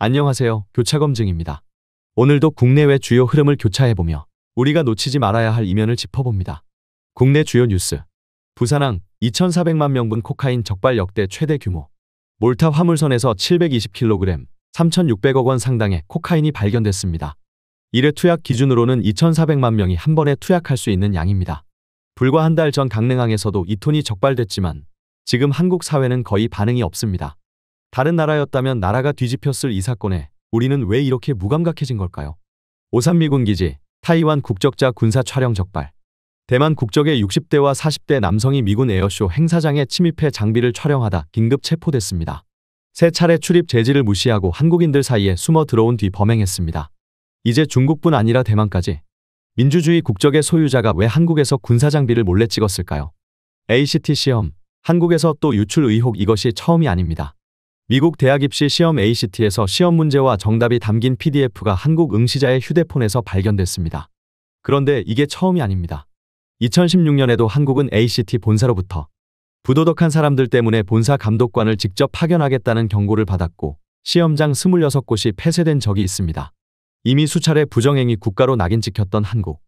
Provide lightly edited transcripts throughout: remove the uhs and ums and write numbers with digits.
안녕하세요. 교차검증입니다. 오늘도 국내외 주요 흐름을 교차해보며 우리가 놓치지 말아야 할 이면을 짚어봅니다. 국내 주요 뉴스. 부산항 2,400만 명분 코카인 적발 역대 최대 규모. 몰타 화물선에서 720kg, 3,600억 원 상당의 코카인이 발견됐습니다. 이래 투약 기준으로는 2,400만 명이 한 번에 투약할 수 있는 양입니다. 불과 한 달 전 강릉항에서도 2톤이 적발됐지만 지금 한국 사회는 거의 반응이 없습니다. 다른 나라였다면 나라가 뒤집혔을 이 사건에 우리는 왜 이렇게 무감각해진 걸까요? 오산 미군 기지, 타이완 국적자 군사 촬영 적발. 대만 국적의 60대와 40대 남성이 미군 에어쇼 행사장에 침입해 장비를 촬영하다 긴급 체포됐습니다. 세 차례 출입 제지를 무시하고 한국인들 사이에 숨어 들어온 뒤 범행했습니다. 이제 중국뿐 아니라 대만까지. 민주주의 국적의 소유자가 왜 한국에서 군사 장비를 몰래 찍었을까요? ACT 시험, 한국에서 또 유출 의혹. 이것이 처음이 아닙니다. 미국 대학 입시 시험 ACT에서 시험 문제와 정답이 담긴 PDF가 한국 응시자의 휴대폰에서 발견됐습니다. 그런데 이게 처음이 아닙니다. 2016년에도 한국은 ACT 본사로부터 부도덕한 사람들 때문에 본사 감독관을 직접 파견하겠다는 경고를 받았고 시험장 26곳이 폐쇄된 적이 있습니다. 이미 수차례 부정행위 국가로 낙인 찍혔던 한국.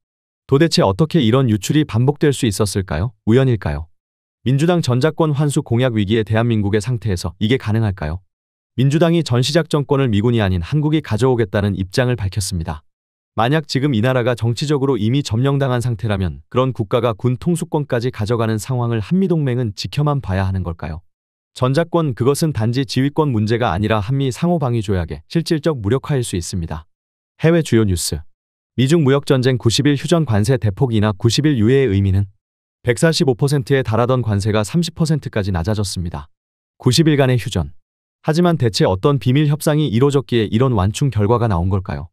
도대체 어떻게 이런 유출이 반복될 수 있었을까요? 우연일까요? 민주당 전작권 환수 공약 위기의 대한민국의 상태에서 이게 가능할까요? 민주당이 전시작 정권을 미군이 아닌 한국이 가져오겠다는 입장을 밝혔습니다. 만약 지금 이 나라가 정치적으로 이미 점령당한 상태라면 그런 국가가 군 통수권까지 가져가는 상황을 한미동맹은 지켜만 봐야 하는 걸까요? 전작권, 그것은 단지 지휘권 문제가 아니라 한미 상호방위 조약의 실질적 무력화일 수 있습니다. 해외 주요 뉴스. 미중 무역전쟁 90일 휴전 관세 대폭 인하. 90일 유예의 의미는 145%에 달하던 관세가 30%까지 낮아졌습니다. 90일간의 휴전. 하지만 대체 어떤 비밀 협상이 이뤄졌기에 이런 완충 결과가 나온 걸까요?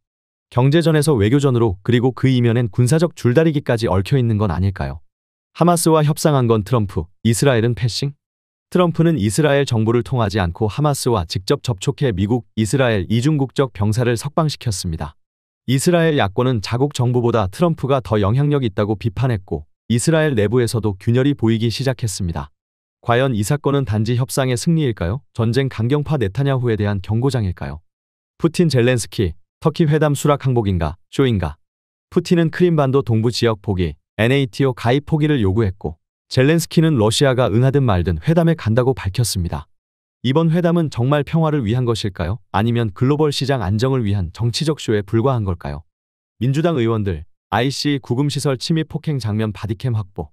경제전에서 외교전으로, 그리고 그 이면엔 군사적 줄다리기까지 얽혀있는 건 아닐까요? 하마스와 협상한 건 트럼프, 이스라엘은 패싱? 트럼프는 이스라엘 정부를 통하지 않고 하마스와 직접 접촉해 미국, 이스라엘 이중국적 병사를 석방시켰습니다. 이스라엘 야권은 자국 정부보다 트럼프가 더 영향력 있다고 비판했고 이스라엘 내부에서도 균열이 보이기 시작했습니다. 과연 이 사건은 단지 협상의 승리일까요? 전쟁 강경파 네타냐후에 대한 경고장일까요? 푸틴 젤렌스키, 터키 회담 수락 항복인가, 쇼인가? 푸틴은 크림반도 동부 지역 포기, NATO 가입 포기를 요구했고 젤렌스키는 러시아가 응하든 말든 회담에 간다고 밝혔습니다. 이번 회담은 정말 평화를 위한 것일까요? 아니면 글로벌 시장 안정을 위한 정치적 쇼에 불과한 걸까요? 민주당 의원들, IC 구금시설 침입 폭행 장면 바디캠 확보.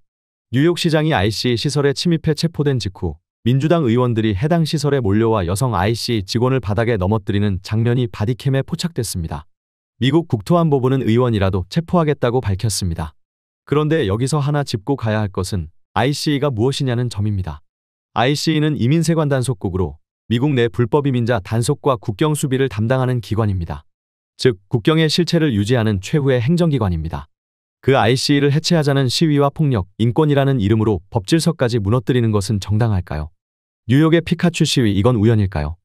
뉴욕시장이 IC 시설에 침입해 체포된 직후 민주당 의원들이 해당 시설에 몰려와 여성 IC 직원을 바닥에 넘어뜨리는 장면이 바디캠에 포착됐습니다. 미국 국토안보부는 의원이라도 체포하겠다고 밝혔습니다. 그런데 여기서 하나 짚고 가야 할 것은 IC가 무엇이냐는 점입니다. IC는 이민세관 단속국으로 미국 내 불법 이민자 단속과 국경 수비를 담당하는 기관입니다. 즉, 국경의 실체를 유지하는 최후의 행정기관입니다. 그 IC를 해체하자는 시위와 폭력, 인권이라는 이름으로 법질서까지 무너뜨리는 것은 정당할까요? 뉴욕의 피카츄 시위, 이건 우연일까요?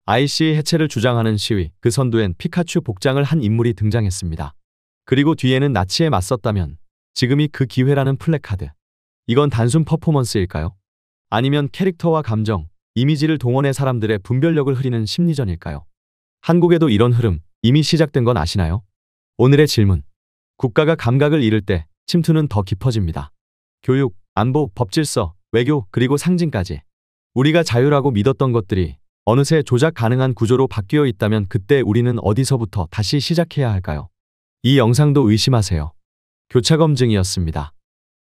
IC 해체를 주장하는 시위, 그 선두엔 피카츄 복장을 한 인물이 등장했습니다. 그리고 뒤에는 나치에 맞섰다면 지금이 그 기회라는 플래카드. 이건 단순 퍼포먼스일까요? 아니면 캐릭터와 감정, 이미지를 동원해 사람들의 분별력을 흐리는 심리전일까요? 한국에도 이런 흐름 이미 시작된 건 아시나요? 오늘의 질문. 국가가 감각을 잃을 때 침투는 더 깊어집니다. 교육, 안보, 법질서, 외교, 그리고 상징까지. 우리가 자유라고 믿었던 것들이 어느새 조작 가능한 구조로 바뀌어 있다면 그때 우리는 어디서부터 다시 시작해야 할까요? 이 영상도 의심하세요. 교차검증이었습니다.